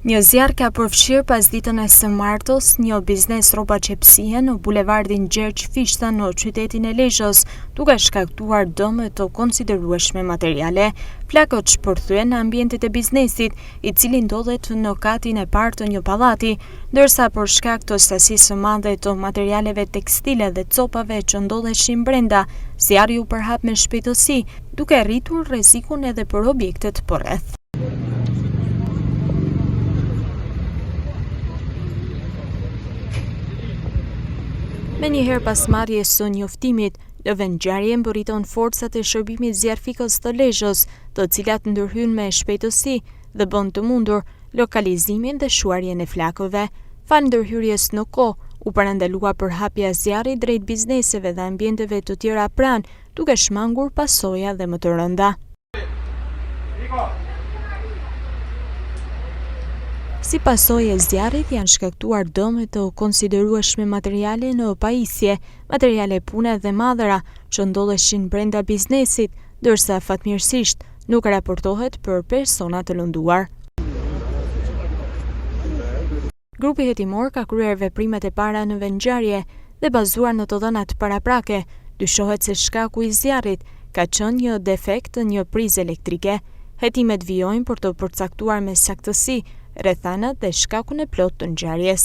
Një zjarr ka përfshirë pas ditën e së martës një biznes rroba qepësie në bulevardin Gjergj Fishta në qytetin e Lezhës, duke shkaktuar dëme të konsiderueshme materiale. Flakët shpërthyen në ambientet e biznesit, i cili ndodhet në katin e parë të një pallati, ndërsa për shkak të sasisë së madhe të materialeve tekstile dhe copave që ndodheshin brenda, zjarri u përhap me shpejtësi, duke rritur rrezikun edhe për objektet përreth. Me njëherë pas marrjes së njoftimit, në vend ngjarje mbërritën forcat e shërbimit zjarfikës të Lezhës, të cilat ndërhyn me shpejtësi dhe bën të mundur lokalizimin dhe shuarjen e flakëve. Fal ndërhyrjes në kohë, u parandalua përhapja e zjarrit drejt bizneseve dhe ambienteve të tjera pranë, duke shmangur pasoja dhe më të rënda. Si pasojë e zjarrit janë shkaktuar dëme të konsiderueshme materiale në pajisje, materiale pune dhe madhëra që ndodheshin brenda biznesit, ndërsa fatmirësisht nuk raportohet për persona të lënduar. Grupi hetimor ka kryer veprimet e para në vend ngjarje dhe bazuar në të dhënat paraprake, dyshohet se shkaku i zjarrit ka qenë një defekt të një prizë elektrike. Hetimet vijojnë për të përcaktuar me saktësi rrethanat dhe shkakun e plotë të ngjarjes.